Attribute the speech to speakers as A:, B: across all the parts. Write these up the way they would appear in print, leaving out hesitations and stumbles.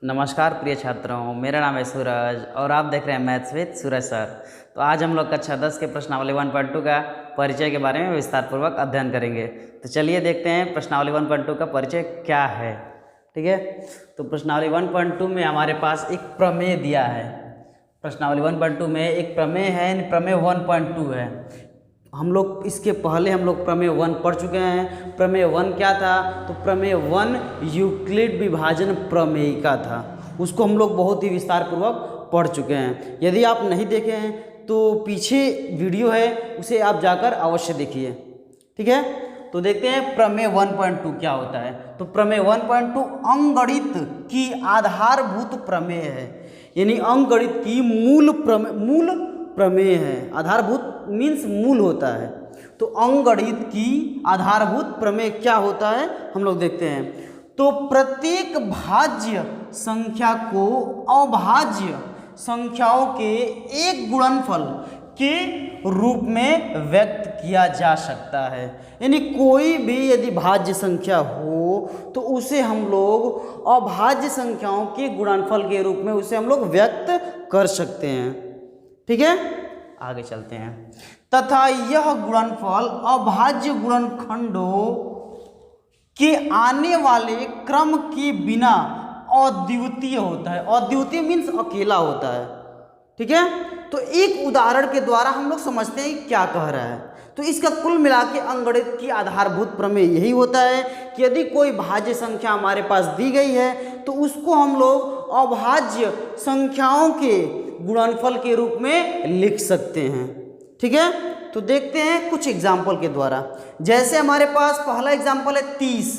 A: नमस्कार प्रिय छात्रों, मेरा नाम है सूरज और आप देख रहे हैं मैथ्स विद सूरज सर। तो आज हम लोग कक्षा 10 के प्रश्नावली 1.2 का परिचय के बारे में विस्तार पूर्वक अध्ययन करेंगे। तो चलिए देखते हैं प्रश्नावली 1.2 का परिचय क्या है। ठीक है, तो प्रश्नावली 1.2 में हमारे पास एक प्रमेय दिया है। प्रश्नावली 1.2 में एक प्रमेय है, प्रमेय 1.2 है। हम लोग इसके पहले प्रमेय 1 पढ़ चुके हैं। प्रमेय 1 क्या था? तो प्रमेय 1 यूक्लिड विभाजन प्रमेयिका था। उसको हम लोग बहुत ही विस्तार पूर्वक पढ़ चुके हैं। यदि आप नहीं देखे हैं तो पीछे वीडियो है, उसे आप जाकर अवश्य देखिए। ठीक है, तो देखते हैं प्रमेय 1.2 क्या होता है। तो प्रमेय 1.2 अंकगणित की आधारभूत प्रमेय है, यानी अंकगणित की मूल प्रमेय है। आधारभूत मीन्स मूल होता है। तो अंकगणित की आधारभूत प्रमेय क्या होता है हम लोग देखते हैं। तो प्रत्येक भाज्य संख्या को अभाज्य संख्याओं के एक गुणनफल के रूप में व्यक्त किया जा सकता है। यानी कोई भी यदि भाज्य संख्या हो तो उसे हम लोग अभाज्य संख्याओं के गुणनफल के रूप में उसे हम लोग व्यक्त कर सकते हैं। ठीक है, आगे चलते हैं। तथा यह गुणनफल अभाज्य गुणनखंडों के आने वाले क्रम के बिना अद्वितीय होता है। अद्वितीय मीन्स अकेला होता है। ठीक है, तो एक उदाहरण के द्वारा हम लोग समझते हैं क्या कह रहा है। तो इसका कुल मिला के अंकगणित की आधारभूत प्रमेय यही होता है कि यदि कोई भाज्य संख्या हमारे पास दी गई है तो उसको हम लोग अभाज्य संख्याओं के गुणनफल के रूप में लिख सकते हैं। ठीक है, तो देखते हैं कुछ एग्जाम्पल के द्वारा। जैसे हमारे पास पहला एग्जाम्पल है 30।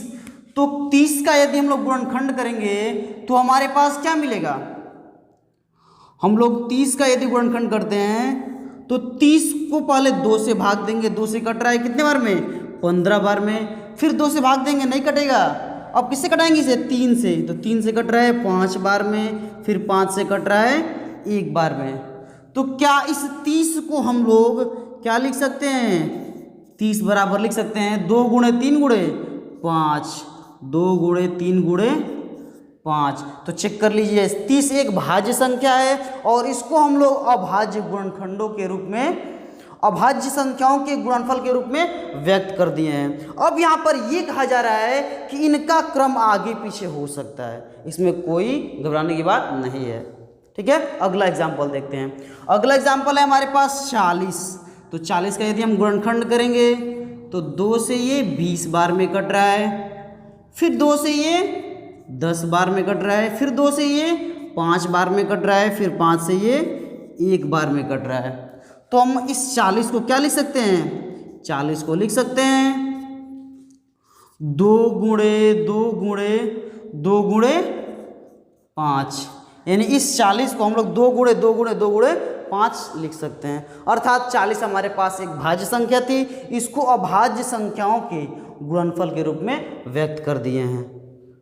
A: तो 30 का यदि हम लोग गुणनखंड करेंगे तो हमारे पास क्या मिलेगा? हम लोग 30 का यदि गुणनखंड करते हैं तो 30 को पहले 2 से भाग देंगे। 2 से कट रहा है कितने बार में? 15 बार में। फिर 2 से भाग देंगे, नहीं कटेगा। अब किससे कटाएंगे इसे? 3 से। तो 3 से कट रहा है 5 बार में, फिर 5 से कट रहा है 1 बार में। तो क्या इस 30 को हम लोग क्या लिख सकते हैं? 30 बराबर लिख सकते हैं 2 गुणे 3 गुणे 5। 2 गुणे 3 गुणे 5। तो चेक कर लीजिए, 30 एक भाज्य संख्या है और इसको हम लोग अभाज्य गुणनखंडों के रूप में, अभाज्य संख्याओं के गुणनफल के रूप में व्यक्त कर दिए हैं। अब यहाँ पर ये कहा जा रहा है कि इनका क्रम आगे पीछे हो सकता है, इसमें कोई घबराने की बात नहीं है। ठीक है, अगला एग्जाम्पल देखते हैं। अगला एग्जाम्पल है हमारे पास 40। तो 40 का यदि हम गुणनखंड करेंगे तो 2 से ये 20 बार में कट रहा है, फिर 2 से ये 10 बार में कट रहा है, फिर 2 से ये 5 बार में कट रहा है, फिर 5 से ये 1 बार में कट रहा है। तो हम इस 40 को क्या लिख सकते हैं? 40 को लिख सकते हैं 2 गुणे 2 गुणे 2 गुणे 5। यानी इस 40 को हम लोग 2 गुणे 2 गुणे 2 गुणे 5 लिख सकते हैं। अर्थात 40 हमारे पास एक भाज्य संख्या थी, इसको अभाज्य संख्याओं के गुणनफल के रूप में व्यक्त कर दिए हैं।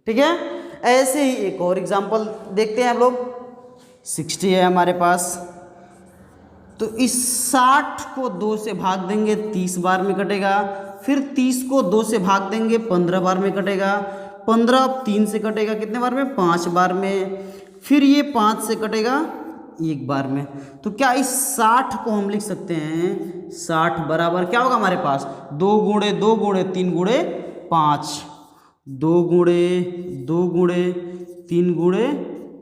A: ठीक है, ऐसे ही एक और एग्जाम्पल देखते हैं हम लोग। 60 है हमारे पास। तो इस 60 को 2 से भाग देंगे 30 बार में कटेगा, फिर 30 को 2 से भाग देंगे 15 बार में कटेगा, 15 3 से कटेगा कितने बार में? 5 बार में, फिर ये 5 से कटेगा 1 बार में। तो क्या इस 60 को हम लिख सकते हैं? 60 बराबर क्या होगा हमारे पास? 2 गुणे 2 गुणे 3 गुणे 5। 2 गुणे 2 गुणे 3 गुणे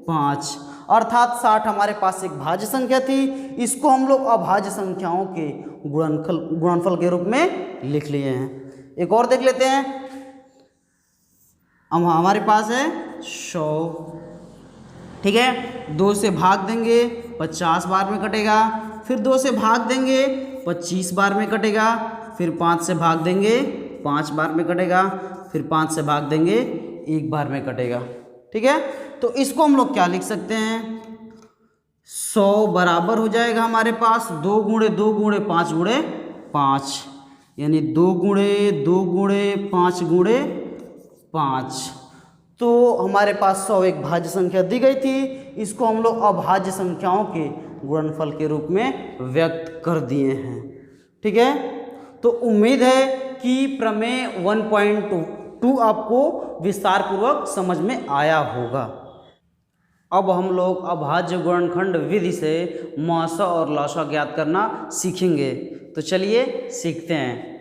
A: 5। अर्थात 60 हमारे पास एक भाज्य संख्या थी, इसको हम लोग अभाज्य संख्याओं के गुणनफल के रूप में लिख लिए हैं। एक और देख लेते हैं। अब हमारे पास है 100। ठीक है, 2 से भाग देंगे 50 बार में कटेगा, फिर 2 से भाग देंगे 25 बार में कटेगा, फिर 5 से भाग देंगे 5 बार में कटेगा, फिर 5 से भाग देंगे 1 बार में कटेगा। ठीक है, तो इसको हम लोग क्या लिख सकते हैं? 100 बराबर हो जाएगा हमारे पास 2 गुणे 2 गुणे 5 गुणे 5। यानी 2 गुणे 2 गुणे 5 गुणे 5। तो हमारे पास 100 एक भाज्य संख्या दी गई थी, इसको हम लोग अभाज्य संख्याओं के गुणनफल के रूप में व्यक्त कर दिए हैं। ठीक है, तो उम्मीद है कि प्रमेय 1.2 आपको विस्तार पूर्वक समझ में आया होगा। अब हम लोग अभाज्य गुणनखंड विधि से मौसा और लौसा ज्ञात करना सीखेंगे। तो चलिए सीखते हैं।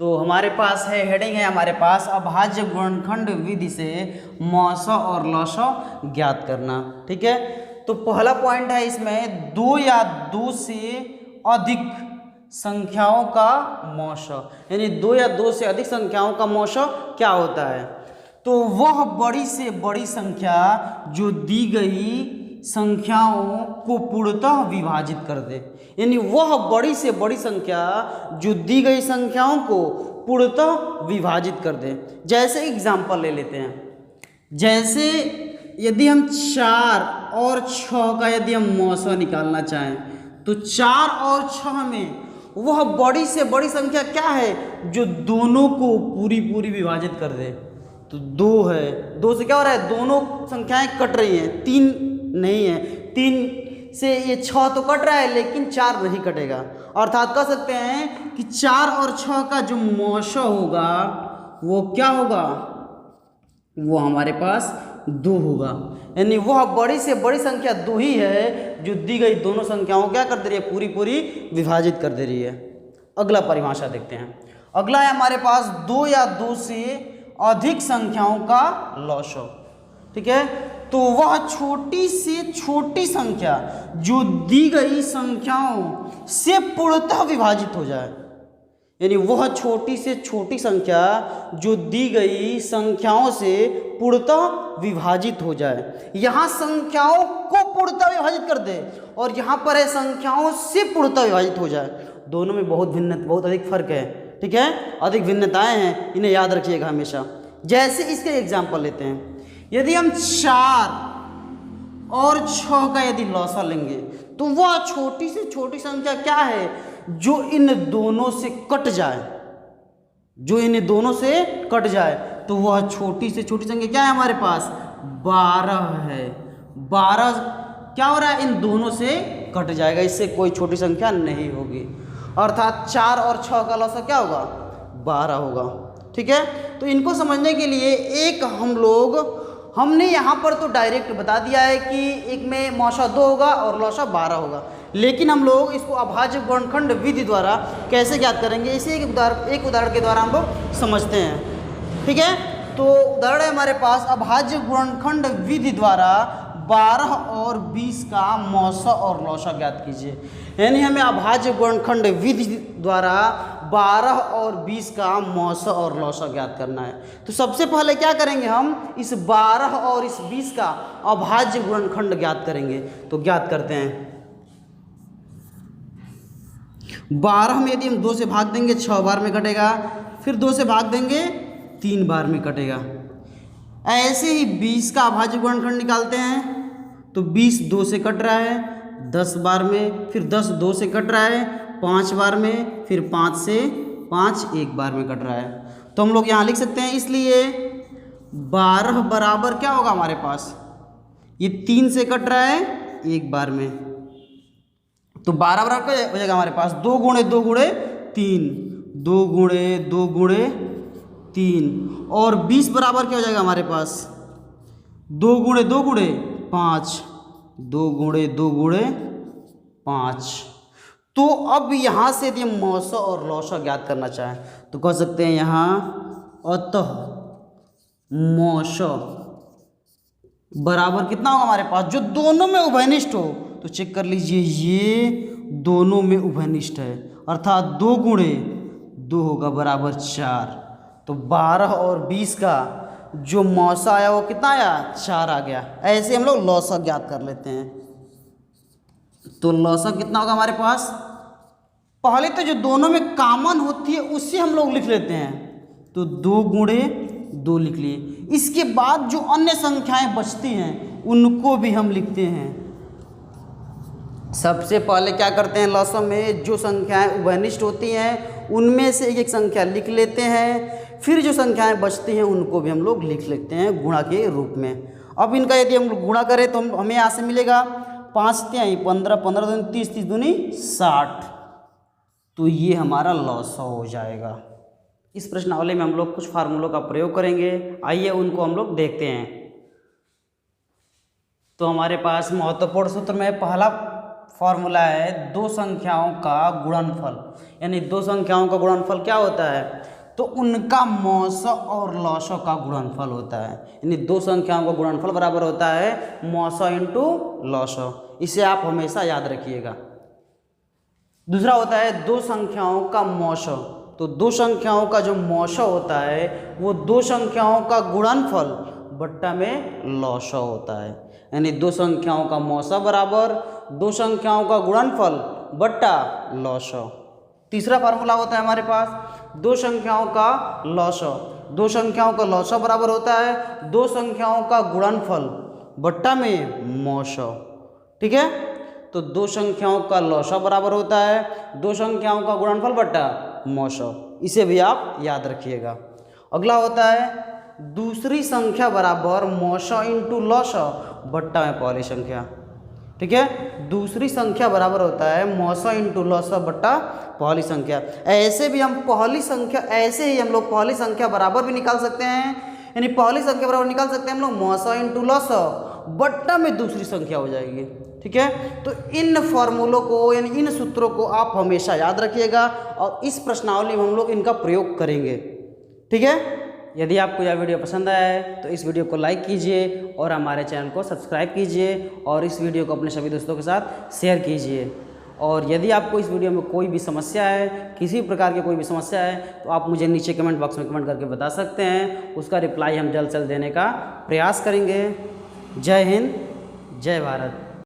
A: तो हमारे पास है हेडिंग है हमारे पास अभाज्य गुणनखंड विधि से मौसा और लौसा ज्ञात करना। ठीक है, तो पहला पॉइंट है इसमें दो या दो से अधिक संख्याओं का मौसा, यानी दो या दो से अधिक संख्याओं का मौसा क्या होता है। तो वह बड़ी से बड़ी संख्या जो दी गई संख्याओं को पूर्णतः विभाजित कर दे, यानी वह बड़ी से बड़ी संख्या जो दी गई संख्याओं को पूर्णतः विभाजित कर दे। जैसे एग्जाम्पल ले लेते हैं, जैसे यदि हम 4 और 6 का यदि हम मौसा निकालना चाहें तो 4 और 6 में वह बड़ी से बड़ी संख्या क्या है जो दोनों को पूरी विभाजित कर दे। तो 2 है, 2 से क्या हो रहा है, दोनों संख्याएं कट रही हैं, 3 नहीं है, 3 से ये 6 तो कट रहा है लेकिन 4 नहीं कटेगा। अर्थात कह सकते हैं कि 4 और 6 का जो मौसा होगा वो क्या होगा, वो हमारे पास 2 होगा, यानी वह बड़ी से बड़ी संख्या 2 ही है जो दी गई दोनों संख्याओं को क्या कर दे रही है, पूरी विभाजित कर दे रही है। अगला परिभाषा देखते हैं। अगला है हमारे पास 2 या 2 से अधिक संख्याओं का लौसा। ठीक है, तो वह छोटी से छोटी संख्या जो दी गई संख्याओं से पूर्णतः विभाजित हो जाए, यानी वह छोटी से छोटी संख्या जो दी गई संख्याओं से पूर्णतः विभाजित हो जाए। यहाँ संख्याओं को पूर्णतः विभाजित कर दे और यहाँ पर है संख्याओं से पूर्णतः विभाजित हो जाए। दोनों में बहुत अधिक फर्क है। ठीक है, अधिक भिन्नताएं हैं, इन्हें याद रखिएगा हमेशा। जैसे इसके एग्जाम्पल लेते हैं, यदि हम 4 और 6 का यदि लौसा लेंगे तो वह छोटी से छोटी संख्या क्या है जो इन दोनों से कट जाए, जो इन दोनों से कट जाए, तो वह छोटी से छोटी संख्या क्या है हमारे पास, 12 है। 12 क्या हो रहा है, इन दोनों से कट जाएगा, इससे कोई छोटी संख्या नहीं होगी। अर्थात 4 और 6 का लौसा क्या होगा, 12 होगा। ठीक है, तो इनको समझने के लिए हमने यहाँ पर तो डायरेक्ट बता दिया है कि एक में मौसा 2 होगा और लौसा 12 होगा, लेकिन हम लोग इसको अभाज्य गुणनखंड विधि द्वारा कैसे ज्ञात करेंगे, इसे एक उदाहरण के द्वारा हम लोग समझते हैं। ठीक है, तो उदाहरण है हमारे पास अभाज्य गुणनखंड विधि द्वारा 12 और 20 का मौसा और लौसा ज्ञात कीजिए। यानी हमें अभाज्य गुणनखंड विधि द्वारा 12 और 20 का मौसा और लौसा ज्ञात करना है। तो सबसे पहले क्या करेंगे, हम इस 12 और इस 20 का अभाज्य गुणनखंड ज्ञात करेंगे। तो ज्ञात करते हैं। 12 में यदि हम 2 से भाग देंगे 6 बार में कटेगा, फिर 2 से भाग देंगे 3 बार में कटेगा। ऐसे ही 20 का अभाज्य गुणनखंड निकालते हैं तो 20 2 से कट रहा है 10 बार में, फिर 10 2 से कट रहा है 5 बार में, फिर 5 से 5 1 बार में कट रहा है। तो हम लोग यहाँ लिख सकते हैं, इसलिए 12 बराबर क्या होगा हमारे पास, ये 3 से कट रहा है 1 बार में, तो 12 बराबर क्या हो जाएगा हमारे पास, 2 गुणे 2 गुणे 3, 2 गुणे 2 गुणे 3, और 20 बराबर क्या हो जाएगा हमारे पास, 2 गुणे 2 गुणे 5, 2 गुणे 2 गुणे 5। तो अब यहाँ से यदि हम मौसा और लौसा ज्ञात करना चाहें तो कह सकते हैं यहाँ अतः मौसा बराबर कितना होगा हमारे पास, जो दोनों में उभयनिष्ठ हो। तो चेक कर लीजिए, ये दोनों में उभयनिष्ठ है, अर्थात 2 गुणे 2 होगा बराबर 4। तो 12 और 20 का जो मौसा आया वो कितना आया, 4 आ गया। ऐसे हम लोग लौसा ज्ञात कर लेते हैं। तो लौसा कितना होगा हमारे पास, पहले तो जो दोनों में कॉमन होती है उसे हम लोग लिख लेते हैं, तो 2 गुणे 2 लिख लिए। इसके बाद जो अन्य संख्याएं बचती हैं उनको भी हम लिखते हैं। सबसे पहले क्या करते हैं, लौसा में जो संख्याएं उभयनिष्ठ होती हैं उनमें से एक संख्या लिख लेते हैं, फिर जो संख्याएं बचती हैं उनको भी हम लोग लिख लेते हैं गुणा के रूप में। अब इनका यदि हम गुणा करें तो हमें यहाँ से मिलेगा 5 तिहाई 15, 15 दूनी 30, 30 दूनी 60। तो ये हमारा लौसा हो जाएगा। इस प्रश्नावली में हम लोग कुछ फार्मूलों का प्रयोग करेंगे, आइए उनको हम लोग देखते हैं। तो हमारे पास महत्वपूर्ण सूत्र में पहला फॉर्मूला है दो संख्याओं का गुणनफल, यानी दो संख्याओं का गुणनफल क्या होता है, तो उनका मौसा और लौसा का गुणनफल होता है, यानी दो संख्याओं का गुणनफल बराबर होता है मौसा इंटू लौसा। इसे आप हमेशा याद रखिएगा। दूसरा होता है दो संख्याओं का मौसा, तो दो संख्याओं का जो मौसा होता है वो दो संख्याओं का गुणनफल बट्टा में लौसा होता है, यानी दो संख्याओं का मौसा बराबर दो संख्याओं का गुणनफल बट्टा लौसा। तीसरा फार्मूला होता है हमारे पास दो संख्याओं का लौसा, दो संख्याओं का लौसा बराबर होता है दो संख्याओं का गुणनफल बट्टा में मौसा। ठीक है, तो दो संख्याओं का लौसा बराबर होता है दो संख्याओं का गुणनफल बट्टा मौसा, इसे भी आप याद रखिएगा। अगला होता है दूसरी संख्या बराबर मौसा इंटू लौसा बट्टा में पहली संख्या। ठीक है, दूसरी संख्या बराबर होता है मौसा इंटू लौसा बट्टा पहली संख्या। ऐसे भी हम पहली संख्या, ऐसे ही हम लोग पहली संख्या बराबर भी निकाल सकते हैं, यानी पहली संख्या बराबर निकाल सकते हैं हम लोग मौसा इंटू लौसा बट्टा में दूसरी संख्या हो जाएगी। ठीक है, तो इन फॉर्मूलों को यानी इन सूत्रों को आप हमेशा याद रखिएगा और इस प्रश्नावली में हम लोग इनका प्रयोग करेंगे। ठीक है, यदि आपको यह वीडियो पसंद आया है तो इस वीडियो को लाइक कीजिए और हमारे चैनल को सब्सक्राइब कीजिए और इस वीडियो को अपने सभी दोस्तों के साथ शेयर कीजिए। और यदि आपको इस वीडियो में कोई भी समस्या है, किसी प्रकार की कोई भी समस्या है, तो आप मुझे नीचे कमेंट बॉक्स में कमेंट करके बता सकते हैं, उसका रिप्लाई हम जल्द से जल्द देने का प्रयास करेंगे। जय हिंद, जय भारत।